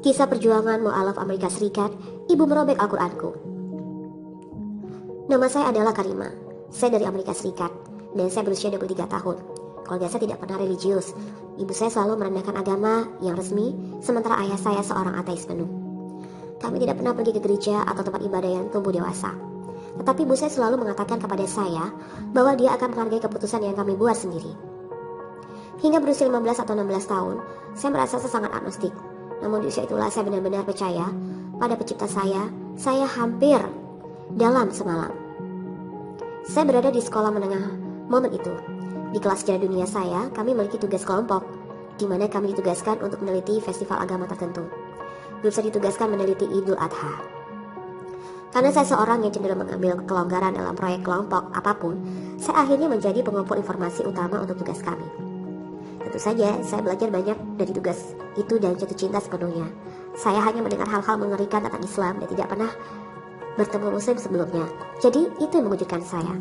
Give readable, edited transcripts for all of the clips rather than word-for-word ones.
Kisah perjuangan mu'alaf Amerika Serikat, ibu merobek Al-Quranku. Nama saya adalah Karima. Saya dari Amerika Serikat dan saya berusia 23 tahun. Keluarga saya tidak pernah religius. Ibu saya selalu merendahkan agama yang resmi, sementara ayah saya seorang ateis penuh. Kami tidak pernah pergi ke gereja atau tempat ibadah yang tumbuh dewasa. Tetapi ibu saya selalu mengatakan kepada saya bahwa dia akan menghargai keputusan yang kami buat sendiri. Hingga berusia 15 atau 16 tahun, saya merasa sangat agnostik. Namun di usia itulah saya benar-benar percaya pada pencipta saya hampir dalam semalam. Saya berada di sekolah menengah momen itu. Di kelas sejarah dunia saya, kami memiliki tugas kelompok, di mana kami ditugaskan untuk meneliti festival agama tertentu. Belum saya ditugaskan meneliti Idul Adha. Karena saya seorang yang cenderung mengambil kelonggaran dalam proyek kelompok apapun, saya akhirnya menjadi pengumpul informasi utama untuk tugas kami. Tentu saja, saya belajar banyak dari tugas itu dan jatuh cinta sepenuhnya. Saya hanya mendengar hal-hal mengerikan tentang Islam dan tidak pernah bertemu Muslim sebelumnya. Jadi, itu yang mengejutkan saya.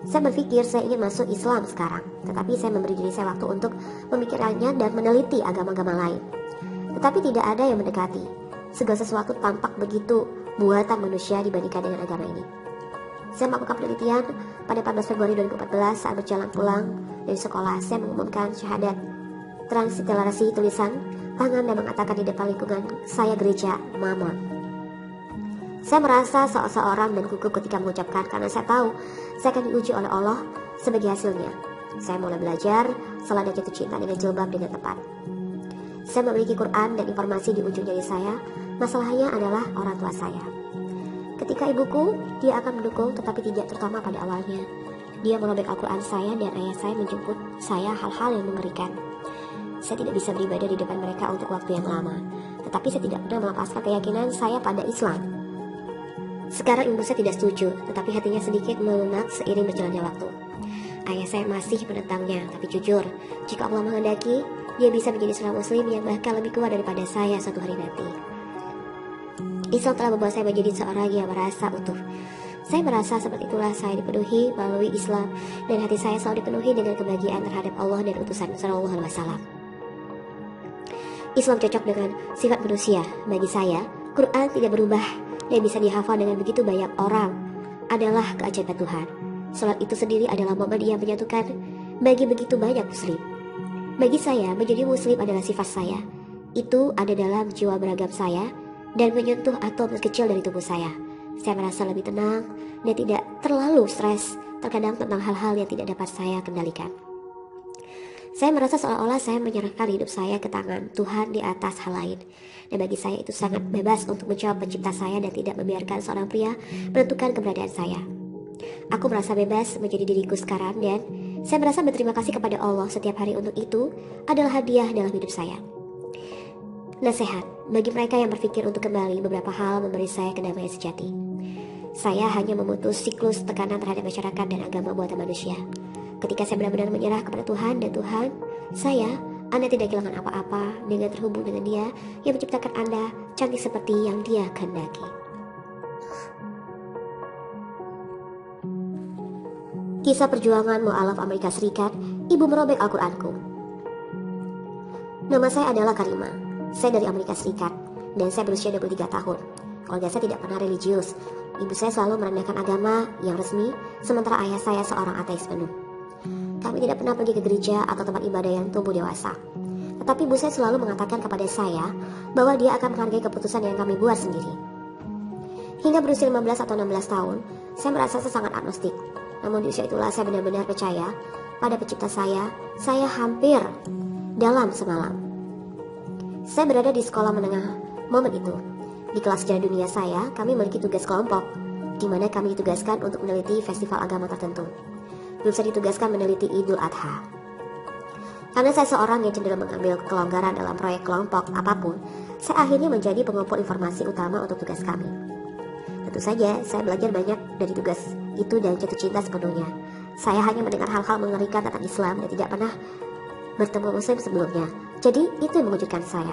Saya berpikir saya ingin masuk Islam sekarang, tetapi saya memberi diri saya waktu untuk memikirkannya dan meneliti agama-agama lain. Tetapi tidak ada yang mendekati. Segala sesuatu tampak begitu buatan manusia dibandingkan dengan agama ini. Saya melakukan penelitian pada 14 Februari 2014 saat berjalan pulang dari sekolah. Saya mengumumkan syahadat transliterasi tulisan tangan dan mengatakan di depan lingkungan saya gereja Mormon. Saya merasa seorang dan gugup ketika mengucapkan karena saya tahu saya akan diuji oleh Allah sebagai hasilnya. Saya mulai belajar setelah dan jatuh cinta dengan jilbab dengan tepat. Saya memiliki Quran dan informasi di ujung jari saya. Masalahnya adalah orang tua saya. Ketika ibuku, dia akan mendukung tetapi tidak terutama pada awalnya. Dia merobek Al-Quran saya dan ayah saya menjemput saya hal-hal yang mengerikan. Saya tidak bisa beribadah di depan mereka untuk waktu yang lama. Tetapi saya tidak pernah melepaskan keyakinan saya pada Islam. Sekarang ibu saya tidak setuju, tetapi hatinya sedikit melunak seiring berjalannya waktu. Ayah saya masih menentangnya, tapi jujur, jika Allah menghendaki, dia bisa menjadi seorang muslim yang bahkan lebih kuat daripada saya suatu hari nanti. Islam telah membuat saya menjadi seorang yang merasa utuh. Saya merasa seperti itulah saya dipenuhi melalui Islam dan hati saya selalu dipenuhi dengan kebahagiaan terhadap Allah dan utusan Sallallahu Alaihi Wasallam. Islam cocok dengan sifat manusia. Bagi saya, Quran tidak berubah dan bisa dihafal dengan begitu banyak orang adalah keajaiban Tuhan. Salat itu sendiri adalah momen yang menyatukan bagi begitu banyak muslim. Bagi saya, menjadi muslim adalah sifat saya. Itu ada dalam jiwa beragam saya dan menyentuh atom kecil dari tubuh saya. Saya merasa lebih tenang dan tidak terlalu stres terkadang tentang hal-hal yang tidak dapat saya kendalikan. Saya merasa seolah-olah saya menyerahkan hidup saya ke tangan Tuhan di atas hal lain. Dan bagi saya itu sangat bebas untuk menjawab pencipta saya dan tidak membiarkan seorang pria menentukan keberadaan saya. Aku merasa bebas menjadi diriku sekarang dan saya merasa berterima kasih kepada Allah setiap hari untuk itu adalah hadiah dalam hidup saya. Nasihat bagi mereka yang berpikir untuk kembali, beberapa hal memberi saya kedamaian sejati. Saya hanya memutus siklus tekanan terhadap masyarakat dan agama buatan manusia. Ketika saya benar-benar menyerah kepada Tuhan dan Tuhan Anda tidak kehilangan apa-apa dengan terhubung dengan Dia yang menciptakan Anda cantik seperti yang Dia kehendaki. Kisah perjuangan mu'alaf Amerika Serikat, ibu merobek Al-Quranku. Nama saya adalah Karima. Saya dari Amerika Serikat dan saya berusia 23 tahun. Keluarga saya tidak pernah religius. Ibu saya selalu merendahkan agama yang resmi, sementara ayah saya seorang ateis penuh. Kami tidak pernah pergi ke gereja atau tempat ibadah yang tumbuh dewasa. Tetapi ibu saya selalu mengatakan kepada saya bahwa dia akan menghargai keputusan yang kami buat sendiri. Hingga berusia 15 atau 16 tahun, saya merasa sangat agnostik. Namun di usia itulah saya benar-benar percaya pada pencipta saya hampir dalam semalam. Saya berada di sekolah menengah momen itu. Di kelas sejarah dunia saya, kami memiliki tugas kelompok, di mana kami ditugaskan untuk meneliti festival agama tertentu. Belum saya ditugaskan meneliti Idul Adha. Karena saya seorang yang cenderung mengambil kelonggaran dalam proyek kelompok apapun, saya akhirnya menjadi pengumpul informasi utama untuk tugas kami. Tentu saja, saya belajar banyak dari tugas itu dan jatuh cinta sepenuhnya. Saya hanya mendengar hal-hal mengerikan tentang Islam dan tidak pernah bertemu Muslim sebelumnya. Jadi, itu yang mengejutkan saya.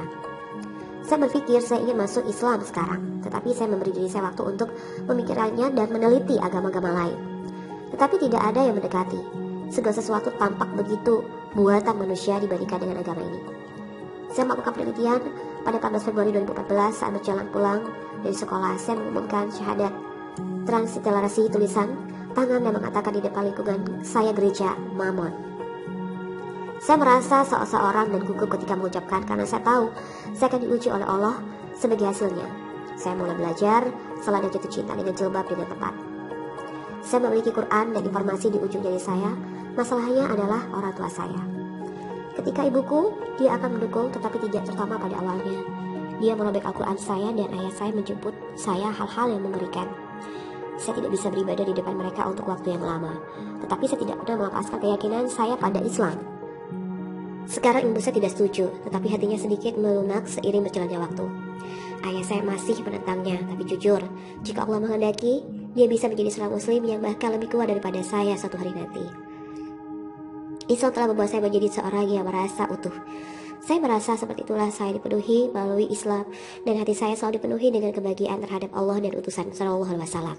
Saya berpikir saya ingin masuk Islam sekarang, tetapi saya memberi diri saya waktu untuk memikirkannya dan meneliti agama-agama lain. Tetapi tidak ada yang mendekati. Segala sesuatu tampak begitu buatan manusia dibandingkan dengan agama ini. Saya melakukan penelitian pada 14 Februari 2014 saat berjalan pulang dari sekolah. Saya mengumumkan syahadat transliterasi tulisan tangan dan mengatakan di depan lingkungan saya gereja Mormon. Saya merasa seorang dan gugup ketika mengucapkan karena saya tahu saya akan diuji oleh Allah sebagai hasilnya. Saya mulai belajar setelah dan jatuh cinta dengan jilbab dengan tepat. Saya memiliki Quran dan informasi di ujung jari saya. Masalahnya adalah orang tua saya. Ketika ibuku, dia akan mendukung tetapi tidak terutama pada awalnya. Dia merobek Al-Quran saya dan ayah saya menjemput saya hal-hal yang mengerikan. Saya tidak bisa beribadah di depan mereka untuk waktu yang lama. Tetapi saya tidak pernah melepaskan keyakinan saya pada Islam. Sekarang ibu saya tidak setuju, tetapi hatinya sedikit melunak seiring berjalannya waktu. Ayah saya masih menentangnya, tapi jujur, jika Allah menghendaki, dia bisa menjadi seorang muslim yang bahkan lebih kuat daripada saya suatu hari nanti. Islam telah membuat saya menjadi seorang yang merasa utuh. Saya merasa seperti itulah saya dipenuhi melalui Islam, dan hati saya selalu dipenuhi dengan kebahagiaan terhadap Allah dan utusan Sallallahu Alaihi Wasallam.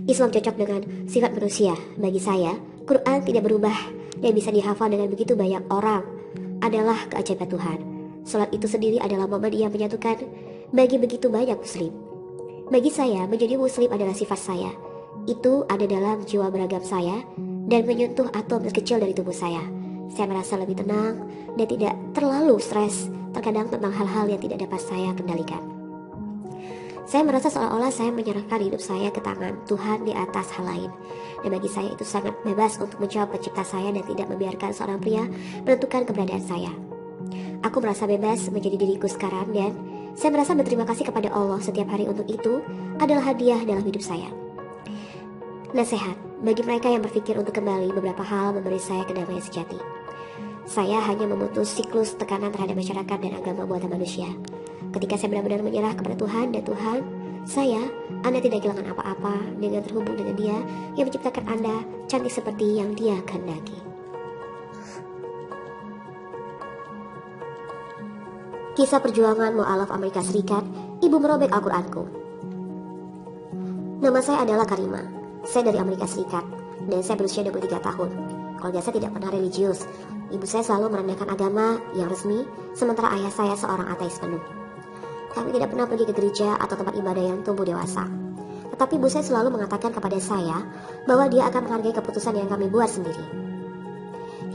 Islam cocok dengan sifat manusia. Bagi saya, Quran tidak berubah dan bisa dihafal dengan begitu banyak orang adalah keajaiban Tuhan. Salat itu sendiri adalah momen yang menyatukan bagi begitu banyak muslim. Bagi saya, menjadi muslim adalah sifat saya. Itu ada dalam jiwa beragam saya dan menyentuh atom terkecil dari tubuh saya. Saya merasa lebih tenang dan tidak terlalu stres terkadang tentang hal-hal yang tidak dapat saya kendalikan. Saya merasa seolah-olah saya menyerahkan hidup saya ke tangan Tuhan di atas hal lain. Dan bagi saya itu sangat bebas untuk menjawab pencipta saya dan tidak membiarkan seorang pria menentukan keberadaan saya. Aku merasa bebas menjadi diriku sekarang dan saya merasa berterima kasih kepada Allah setiap hari untuk itu adalah hadiah dalam hidup saya. Nasihat bagi mereka yang berpikir untuk kembali, beberapa hal memberi saya kedamaian sejati. Saya hanya memutus siklus tekanan terhadap masyarakat dan agama buatan manusia. Ketika saya benar-benar menyerah kepada Tuhan dan Tuhan Anda tidak kehilangan apa-apa dengan terhubung dengan Dia yang menciptakan Anda cantik seperti yang Dia kehendaki. Kisah perjuangan mu'alaf Amerika Serikat, ibu merobek Al-Quranku. Nama saya adalah Karima. Saya dari Amerika Serikat dan saya berusia 23 tahun. Keluarga saya tidak pernah religius. Ibu saya selalu merendahkan agama yang resmi, sementara ayah saya seorang ateis penuh. Kami tidak pernah pergi ke gereja atau tempat ibadah yang tumbuh dewasa. Tetapi ibu saya selalu mengatakan kepada saya bahwa dia akan menghargai keputusan yang kami buat sendiri.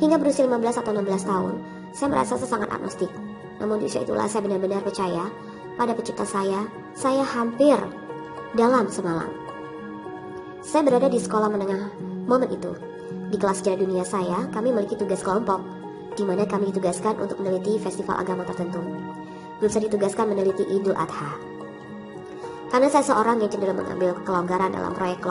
Hingga berusia 15 atau 16 tahun, saya merasa sangat agnostik. Namun di usia itulah saya benar-benar percaya pada pencipta saya hampir dalam semalam. Saya berada di sekolah menengah momen itu. Di kelas sejarah dunia saya, kami memiliki tugas kelompok, di mana kami ditugaskan untuk meneliti festival agama tertentu. Grup saya ditugaskan meneliti Idul Adha. Karena saya seorang yang cenderung mengambil kelonggaran dalam proyek kelompok,